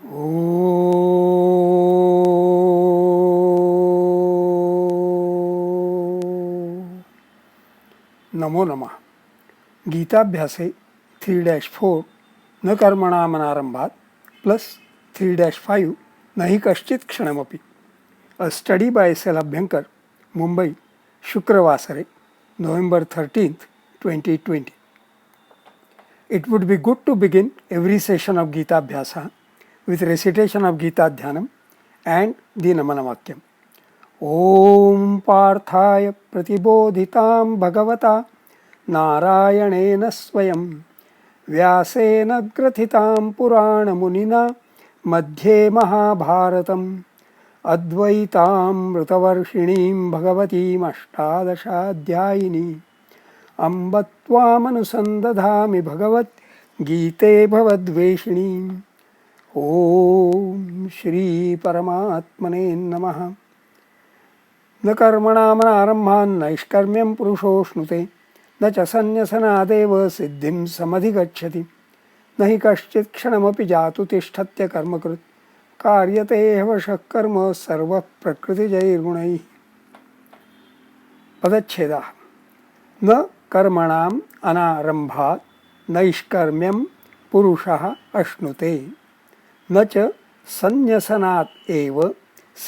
ओ नमो नमः। गीताभ्यासे 3-4 न कर्मणामनारंभात् प्लस 3-5 न हि कश्चित् क्षणमपि। A study by S L Abhyankar, Mumbai, शुक्रवासरे, November 13th, 2020. It would be good to begin every session of Gita Abhyasa with recitation of Gita Dhyanam and the Namana Vakyam. Om Parthaya Pratibodhitam Bhagavata Narayanena Swayam Vyasena Grathitam Purana Munina Madhye Mahabharatam Advaitam Rutavarshiniim Bhagavatim Ashtadashadhyayini अम्ब त्वामनुसन्दधामि भगवत् गीते भवद्वेषिणीम्। ओम श्री परमात्मने नमः। न कर्मणामनारम्भान् नैष्कर्म्यं पुरुषोऽश्नुते न च सन्न्यसनादेव सिद्धिं समधिगच्छति। न हि कश्चित् क्षणमपि जातु तिष्ठत्य कर्मकृत् कार्यते ह्यवशः कर्म सर्वः प्रकृतिजैर्गुणैः। पदच्छेदः। न कर्मणाम् अनारंभात् नैष्कर्म्यं पुरुषः अश्नुते न च सन्न्यसनात् एव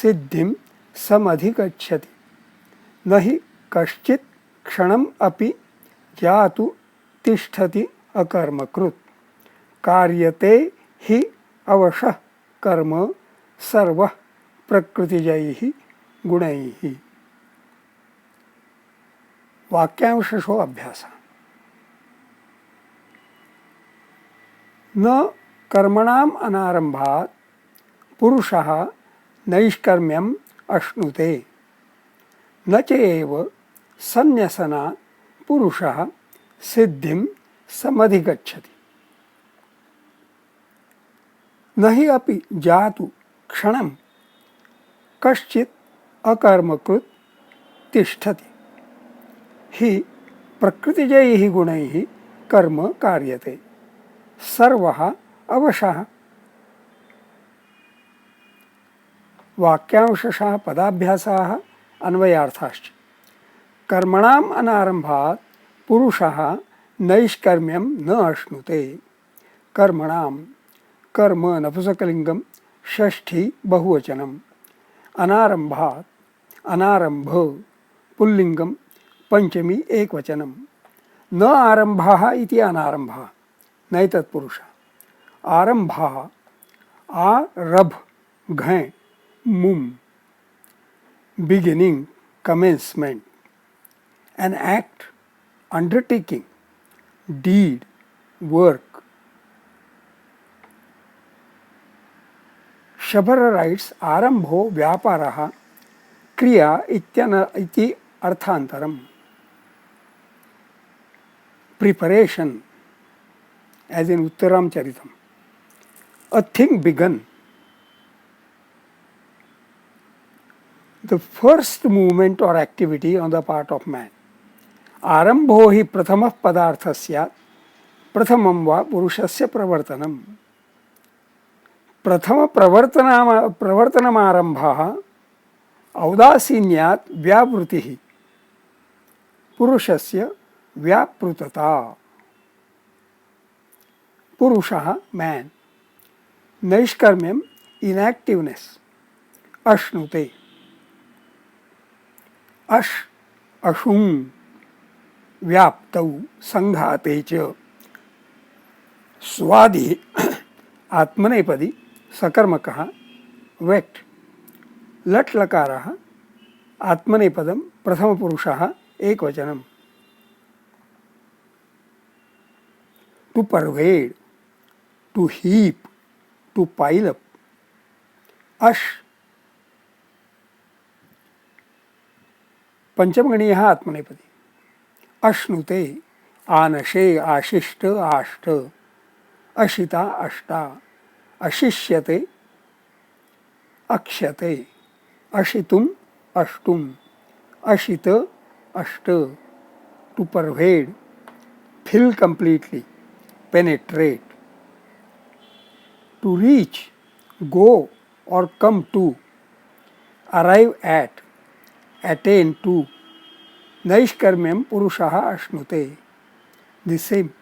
सिद्धिं समधिगच्छति। न हि कश्चित् क्षणम् अपि जातु तिष्ठति अकर्मकृत् कार्यते हि अवशः कर्म सर्वः प्रकृतिजैः गुणैः। वाक्यांशो अभ्यास। न कर्मणाम् अनारंभात् पुरुषः नैष्कर्म्यम् अश्नुते न च एव सन्न्यसनात् पुरुषः सिद्धिं समधिगच्छति। न हि अपि जातु क्षणं कश्चित् अकर्मकृत् तिष्ठति। हि प्रकृतिजैः गुणैः कर्म कार्यते सर्वः अवशः। वाक्यांशः पदाभ्यासाः अन्वयार्थाश्च। कर्मणाम् अनारंभात् पुरुषः नैष्कर्म्यं न अश्नुते। कर्मणाम् कर्म नपुंसकलिंगम, षष्ठी बहुवचनम। अनारंभात् अनारंभ पुल्लिंगम, पंचमी एकवचनम। न आरंभः इति अनारंभः नैतत्पुरुषः। आरंभः आरभ घै मुम beginning commencement, an act, undertaking, deed, work. Shabar writes आरंभो व्यापारः क्रिया इति अर्थांतरम। Preparation, as in Uttaram Charitam. A thing begun. The first movement or activity on the part of man. आरंभो हि प्रथमः पदार्थः स्यात् प्रथमं वा पुरुषस्य प्रवर्तनम्। प्रथम प्रवर्तनमारंभः औदासीन्यात् व्यावृतिः पुरुषस्य व्यापृतता। पुरुषः मैन। नैष्कर्म्यम इनएक्टिवनेस। अश्नुते अश अशुं व्याप्तौ संघाते च। स्वादि आत्मनेपदी सकर्मकः वेक्ट। लट् लकारः आत्मनेपदं प्रथमपुरुषः एकवचनम्। To pervade, to heap, to pile up. अश पंचमगणीयः आत्मनेपदी। अश्नुते आनशे आशिष्ट आष्ट। अशिता अष्टा। अशिष्यते अक्ष्यते। अशितुम् अष्टुम्। अशित अष्ट। To pervade, fill completely, penetrate. To reach, go or come to, arrive at, attain to, Naishkarmyam Purushaha Ashnute. The same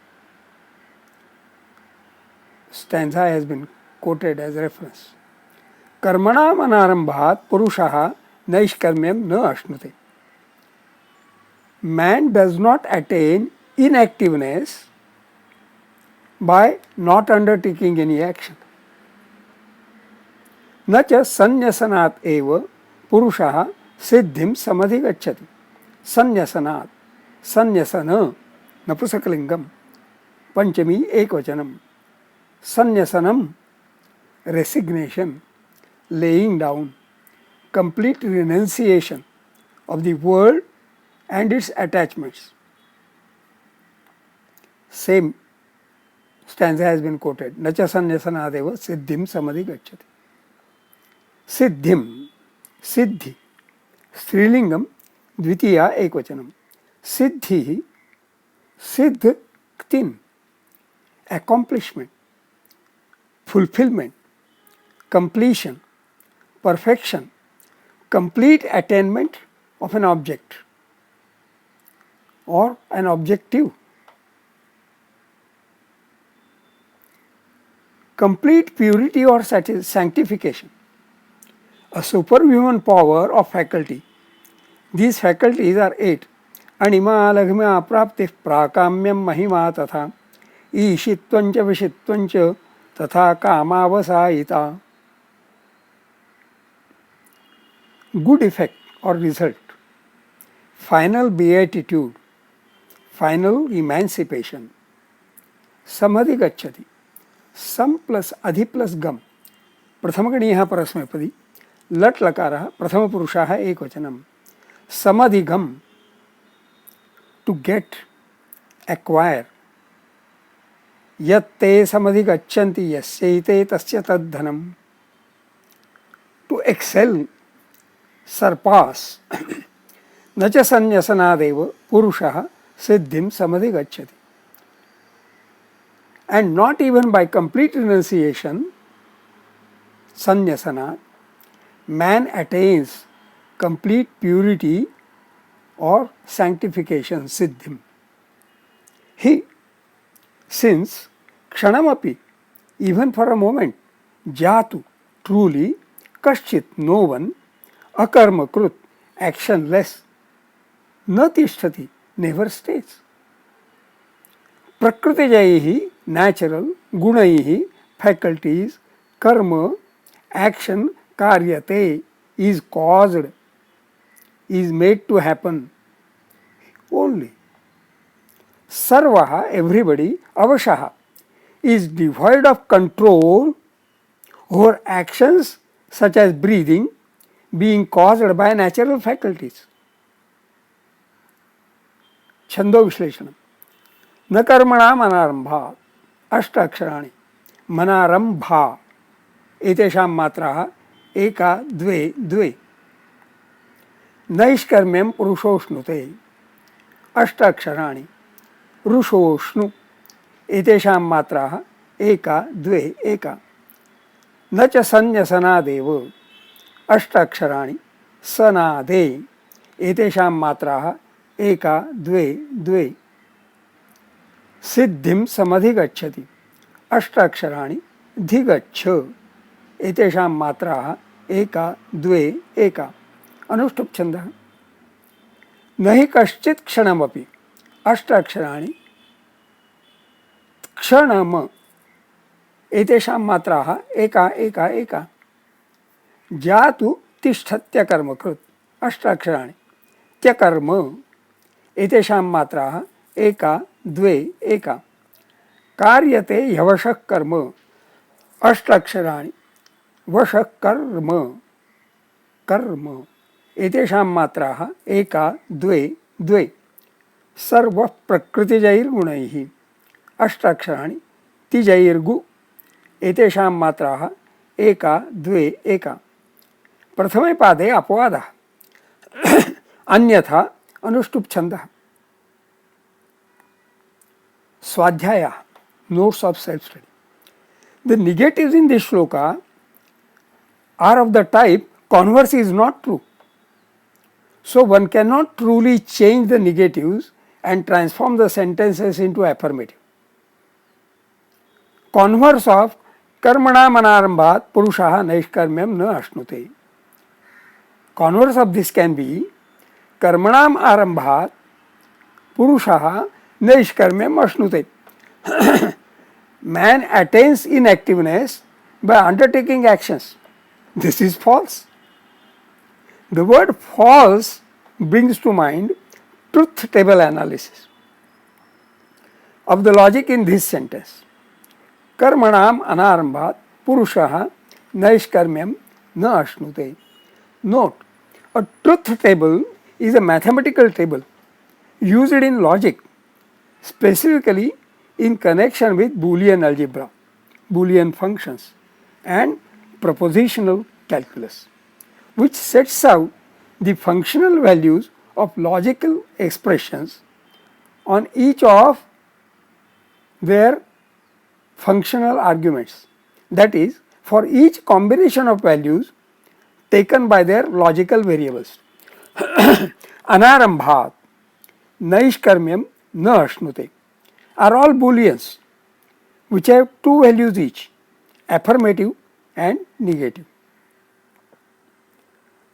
stanza has been quoted as reference. Karmanam anarambhat Purushaha Naishkarmyam na Ashnute. Man does not attain inactiveness by not undertaking any action. न च संन्यसनात् एव पुरुषः सिद्धिं समधिगच्छति. संन्यसनात्, संन्यसन नपुंसकलिंगम, पंचमी एकवचनम. संन्यसनम resignation, laying down, complete renunciation of the world and its attachments. Same stanza has been quoted. न च संन्यसनात् एव सिद्धिं समधिगच्छति. सिद्धिम, सिद्धि, स्त्रीलिंगम, द्वितीया एकवचनम. सिद्धि, सिद्ध क्तिन, accomplishment, fulfillment, completion, perfection, complete attainment of an object or an objective. Complete purity or sanctification, a superhuman power of faculty. These faculties are 8. Anima laghma aprapti prakamyam mahima tatha ईशित्वंच विशित्वंच तथा कामावसायिता. Good effect or result, final beatitude, final emancipation. समधिगच्छति, सम plus अधि plus गम, प्रथमगणीयः परस्मैपदी, लट् लकारः प्रथमपुरुषः एकवचनम्. समधिगम, to get, acquire. यत्ते समधिगच्छन्ति यस्यैते तस्य तद्धनम्, to excel, surpass. न च संन्यसनादेव पुरुषः सिद्धिं समधिगच्छति. And not even by complete renunciation, sannyasana, man attains complete purity or sanctification, siddhim. He, since kshanamapi, even for a moment, jatu, truly, kaschit, no one, akarma krut, actionless, na tishtati, never stays. Prakritijayihi, natural, gunaihi, faculties, karma, action, karyate, is caused, is made to happen only. Sarvaha, everybody, avashaha, is devoid of control over actions such as breathing being caused by natural faculties. Chando Vishleshanam. न कर्मणाम अनारंभा अष्ट अक्षराणि. मनारंभा एतेषां मात्राः एका द्वे द्वे. नैष्कर्म्यं पुरुषोष्णुते अष्ट अक्षराणि. ऋषोष्णु एतेषां मात्राः एका द्वे एका. न च संन्यसनादेव अष्ट अक्षराणि. सनादे एतेषां मात्राः एका द्वे द्वे. सिद्धिं समधिगच्छति अष्ट अक्षराणि. धिगच्छ एतेषां मात्राः एका द्वे एका. अनुष्टुप् छन्दः. न हि कश्चित् क्षणमपि अष्ट अक्षराणि. क्षणम एतेषां मात्राः एका एका एका. जातु तिष्ठत्यकर्मकृत् अष्ट अक्षराणि. त्यकर्म एतेषां मात्राः एका द्वे एका. कार्यते ह्यवशः कर्म अष्ट अक्षराणि. वशः कर्म कर्म एतेषां मात्राः एका द्वे द्वे. सर्वः प्रकृतिजैर्गुणैः अष्ट अक्षराणि. तिजैर्गु एतेषां मात्राः एका द्वे एका. प्रथमे पादे अपवादः. अन्यथा अनुष्टुप् छन्दः. Swadhyaya, notes of self-study. The negatives in this shloka are of the type converse is not true. So one cannot truly change the negatives and transform the sentences into affirmative. Converse of कर्मणाम अनारंभात पुरुषः नैष्कर्म्यम न अश्नुते. Converse of this can be कर्मणाम आरंभात पुरुषः नैष्कर्म्यम अश्नुते. Man attains inactiveness by undertaking actions. This is false. The word false brings to mind truth table analysis of the logic in this sentence. Karmanam anarambhat purushah naishkarmyam na ashnute. Note, a truth table is a mathematical table used in logic, specifically in connection with Boolean algebra, Boolean functions, and propositional calculus, which sets out the functional values of logical expressions on each of their functional arguments. That is, for each combination of values taken by their logical variables. Anarambhat, Naishkarmyam, Na Ashnute are all Booleans which have two values each, affirmative and negative.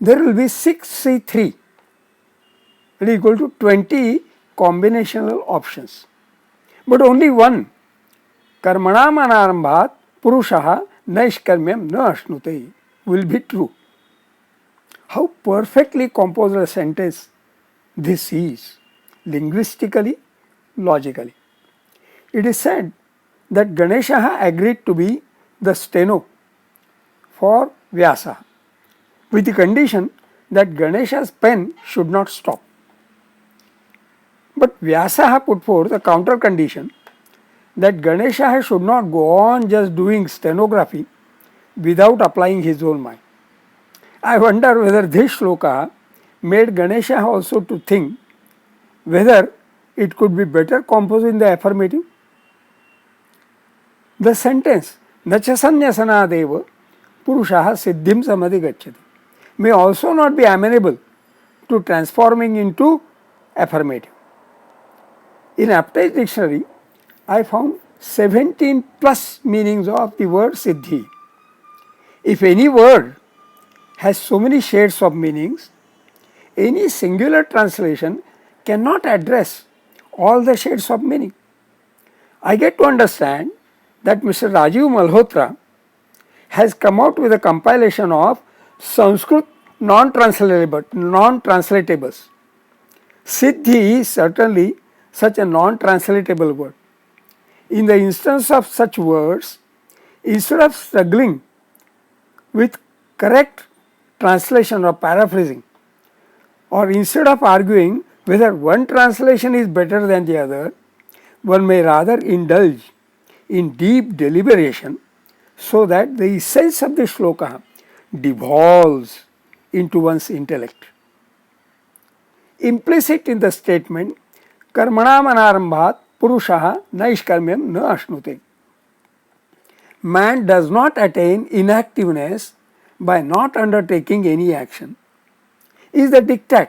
There will be 6C3 equal to 20 combinational options, but only one, Karmanam anarambhat purushah naishkarmyam na ashnute, will be true. How perfectly composed a sentence this is, linguistically, logically. It is said that Ganesha agreed to be the steno for Vyasa, with the condition that Ganesha's pen should not stop. But Vyasa put forth a counter condition that Ganesha should not go on just doing stenography without applying his own mind. I wonder whether this shloka made Ganesha also to think whether it could be better composed in the affirmative. The sentence Nacha sanyasanadev purushaha siddhim samadhi gacchati may also not be amenable to transforming into affirmative. In Aptai's dictionary, I found 17 plus meanings of the word siddhi. If any word has so many shades of meanings, any singular translation cannot address all the shades of meaning. I get to understand that Mr. Rajiv Malhotra has come out with a compilation of Sanskrit non-translatables. Siddhi is certainly such a non-translatable word. In the instance of such words, instead of struggling with correct translation or paraphrasing, or instead of arguing whether one translation is better than the other, one may rather indulge in deep deliberation so that the essence of the shloka devolves into one's intellect. Implicit in the statement Karmanam anarambhat purushah naishkarmyam na ashnute, man does not attain inactiveness by not undertaking any action, is the diktat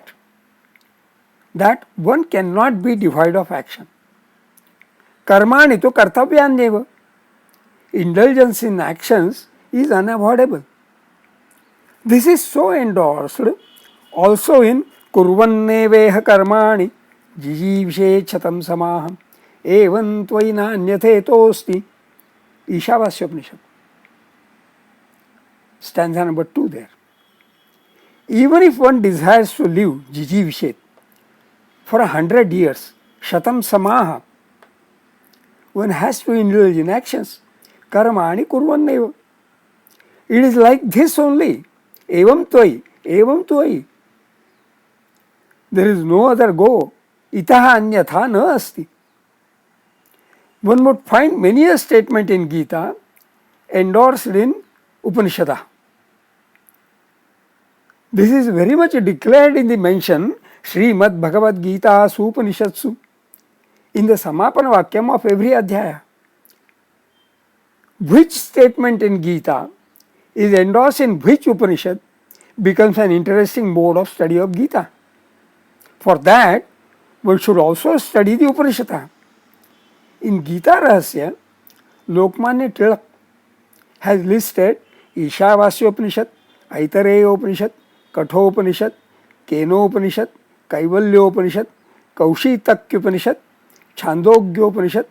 that one cannot be devoid of action. Karmani to kartavyanyeva. Indulgence in actions is unavoidable. This is so endorsed also in kurvanneveha karmani jijivshe chatam samaham evam tvai nanyathe tosti. Ishavasya Upanishad. Stanza number 2 there. Even if one desires to live jijivshet for 100 years, shatam samaha, one has to indulge in actions. Karmani kurvanneva. It is like this only. Evam tvai, evam tvai. There is no other go. Itaha anyatha na asti. One would find many a statement in Gita endorsed in Upanishada. This is very much declared in the mention Srimad Bhagavad Gita Supanishatsu in the Samapana Vakyam of every Adhyaya. Which statement in Gita is endorsed in which Upanishad becomes an interesting mode of study of Gita. For that, one should also study the Upanishad. In Gita Rahasya, Lokmanya Tilak has listed Ishavasya Upanishad, Aitareya Upanishad, Kathopanishad, Kenopanishad, Kaivalyopanishad, Kaushitakya Upanishad, Chandogyopanishad,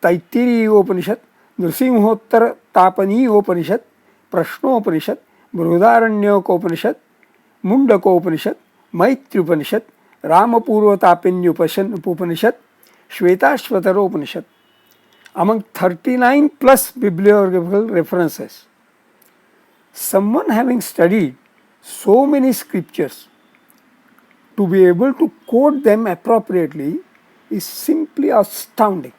Taittiriyopanishad, Nrsimhottara Tapaniyopanishad, Prashnopanishad, Brihadaranyaka Mundakopanishad, Maitri Ramapurva Tapinyupanishad, Shvetashvatara Among 39 plus bibliographical references, someone having studied so many scriptures to be able to quote them appropriately is simply astounding.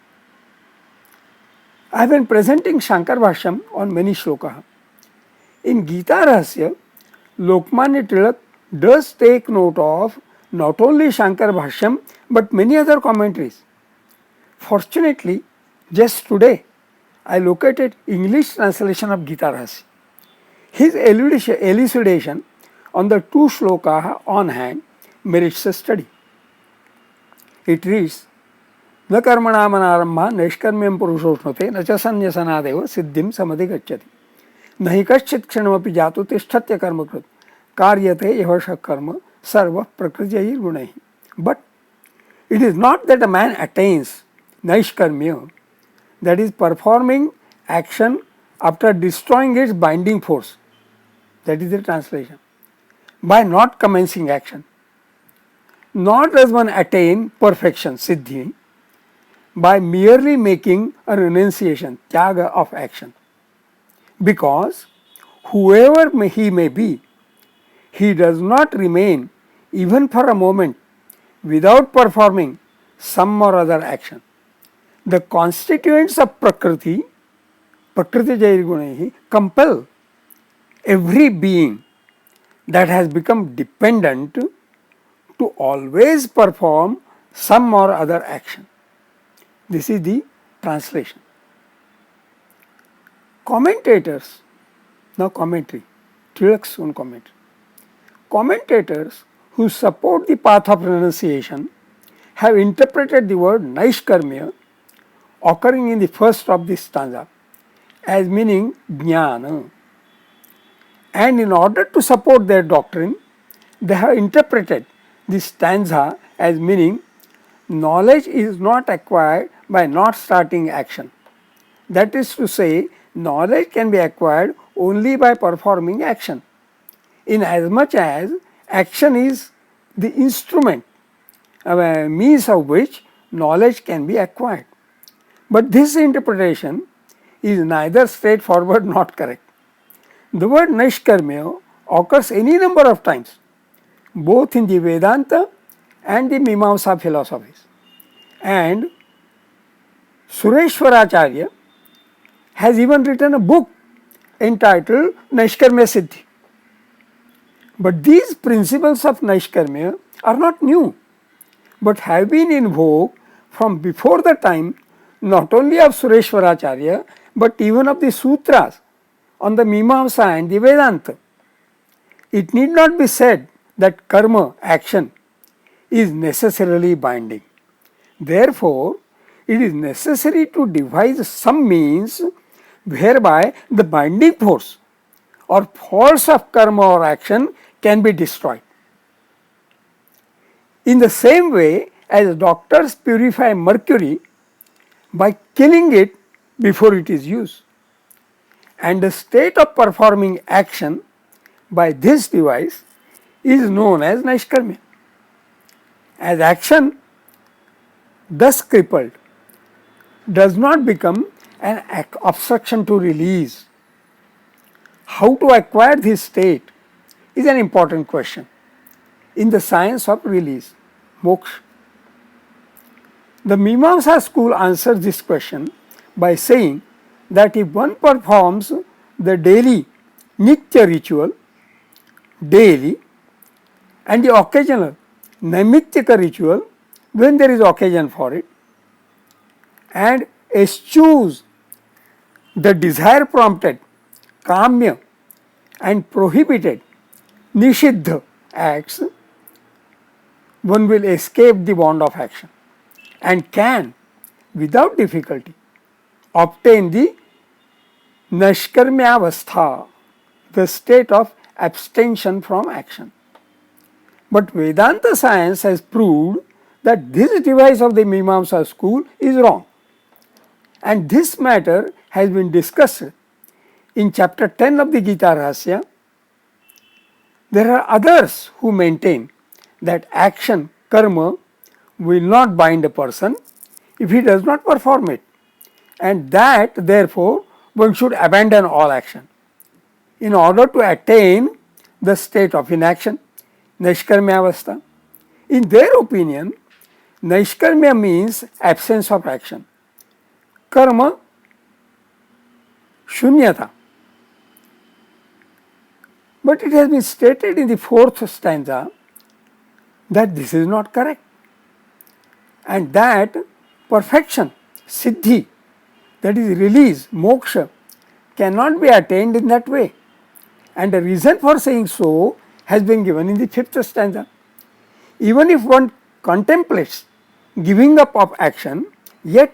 I have been presenting Shankar Bhashyam on many shlokas. In Gita Rahasya, Lokmanya Tilak does take note of not only Shankar Bhashyam but many other commentaries. Fortunately, just today I located English translation of Gita Rahasya. His elucidation on the two shlokas on hand merits a study. It reads, न कर्मणामनारंभा नैष्कर्म्यं पुरुषोष्णुते न च संन्यसनादेव सिद्धिं समधिगच्छति न हि कश्चित् क्षणमपि जातु तिष्ठत्य कर्मकृत् कार्यते यः कर्म सर्वः प्रकृतिजैर्गुणैः. But it is not that a man attains naiškarmya, that is performing action after destroying its binding force. That is the translation. By not commencing action. Nor does one attain perfection, siddhi, by merely making a renunciation, tyaga of action. Because whoever he may be, he does not remain even for a moment without performing some or other action. The constituents of Prakriti, Prakriti Jairgunehi, compel every being that has become dependent to always perform some or other action. This is the translation. Commentators, now commentary, Tilak's own commentary. Commentators who support the path of renunciation have interpreted the word Naishkarmya occurring in the first of this stanza as meaning Jnana. And in order to support their doctrine, they have interpreted this stanza as meaning knowledge is not acquired by not starting action. That is to say, knowledge can be acquired only by performing action, inasmuch as action is the instrument, means of which knowledge can be acquired. But this interpretation is neither straightforward nor correct. The word Naishkarmya occurs any number of times, both in the Vedanta and the Mimamsa philosophies. And Sureshwaracharya has even written a book entitled Naishkarmya Siddhi. But these principles of Naishkarmya are not new, but have been in vogue from before the time not only of Sureshwaracharya but even of the sutras on the Mimamsa and the Vedanta. It need not be said that karma, action, is necessarily binding. Therefore, it is necessary to devise some means whereby the binding force or force of karma or action can be destroyed. In the same way as doctors purify mercury by killing it before it is used, and the state of performing action by this device is known as Naishkarmya. As action, thus crippled, does not become an obstruction to release. How to acquire this state is an important question in the science of release, moksha. The Mimamsa school answers this question by saying that if one performs the daily nitya ritual, daily, and the occasional naimittika ritual when there is occasion for it, and eschews the desire prompted kamya and prohibited nishiddha acts, one will escape the bond of action and can, without difficulty, obtain the nashkarmyavastha, the state of abstention from action. But Vedanta science has proved that this device of the Mimamsa school is wrong. And this matter has been discussed in chapter 10 of the Gita Rahasya. There are others who maintain that action, karma, will not bind a person if he does not perform it, and that therefore one should abandon all action in order to attain the state of inaction, Naishkarmyavastha. In their opinion, Naishkarmya means absence of action, karma, shunyata. But it has been stated in the fourth stanza that this is not correct, and that perfection, siddhi, that is release, moksha, cannot be attained in that way. And the reason for saying so has been given in the fifth stanza. Even if one contemplates giving up of action, yet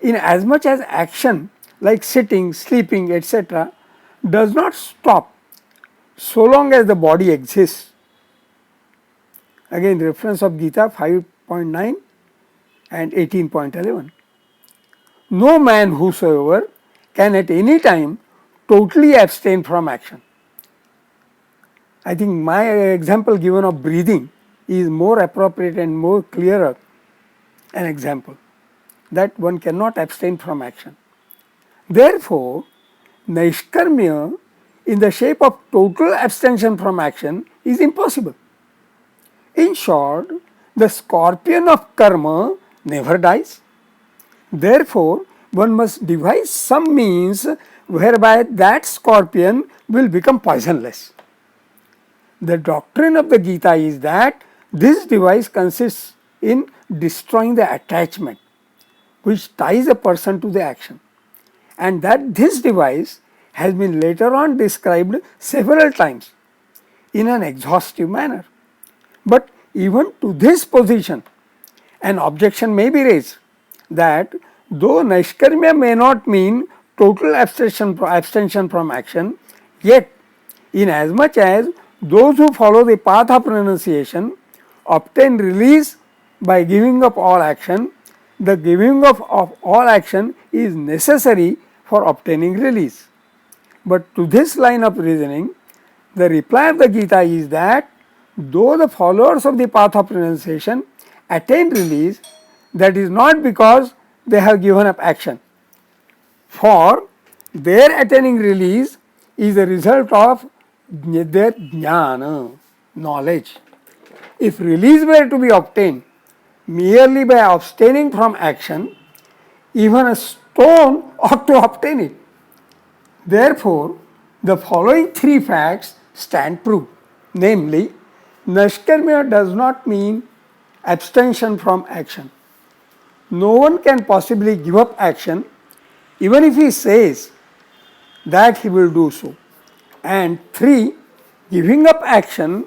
in as much as action like sitting, sleeping, etc. does not stop so long as the body exists. Again, reference of Gita 5.9 and 18.11. No man whosoever can at any time totally abstain from action. I think my example given of breathing is more appropriate and more clearer an example that one cannot abstain from action. Therefore, Naishkarmya in the shape of total abstention from action is impossible. In short, the scorpion of karma never dies. Therefore, one must devise some means whereby that scorpion will become poisonless. The doctrine of the Gita is that this device consists in destroying the attachment which ties a person to the action, and that this device has been later on described several times in an exhaustive manner. But even to this position, an objection may be raised that though Naishkarmya may not mean total abstention from action, yet inasmuch as those who follow the path of renunciation obtain release by giving up all action, the giving up of all action is necessary for obtaining release. But to this line of reasoning, the reply of the Gita is that though the followers of the path of renunciation attain release, that is not because they have given up action, for their attaining release is the result of their jnana, knowledge. If release were to be obtained merely by abstaining from action, even a stone ought to obtain it. Therefore, the following three facts stand proof, namely, Naishkarmya does not mean abstention from action. No one can possibly give up action even if he says that he will do so. And 3, giving up action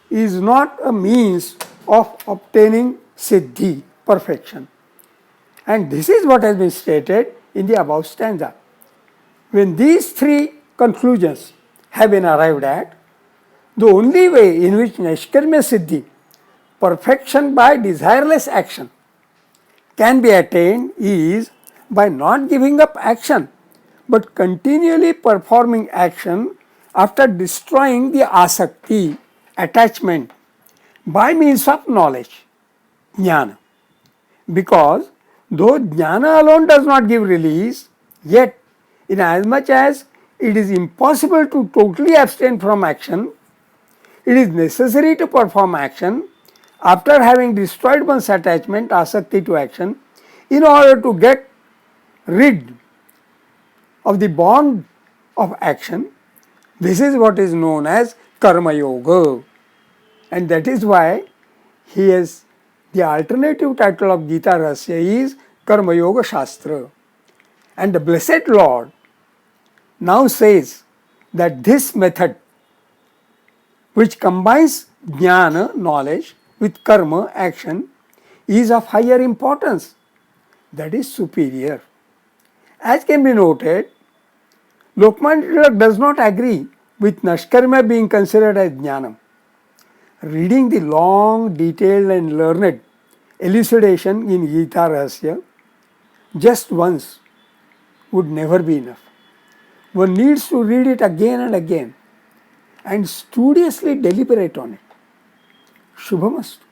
is not a means of obtaining siddhi, perfection. And this is what has been stated in the above stanza. When these 3 conclusions have been arrived at, the only way in which Naishkarmya siddhi, perfection by desireless action, can be attained is by not giving up action, but continually performing action after destroying the asakti, attachment, by means of knowledge, jnana. Because though jnana alone does not give release, yet inasmuch as it is impossible to totally abstain from action, it is necessary to perform action after having destroyed one's attachment, asakti to action, in order to get rid of the bond of action. This is what is known as Karma Yoga. And that is why he has the alternative title of Gita Rahasya is Karma Yoga Shastra. And the Blessed Lord now says that this method, which combines jnana, knowledge, with karma, action, is of higher importance, that is superior. As can be noted, Lokmanya Tilak does not agree with Nashkarma being considered as jnanam. Reading the long, detailed and learned elucidation in Gita Rahasya just once would never be enough. One needs to read it again and again and studiously deliberate on it. Shubhamastu.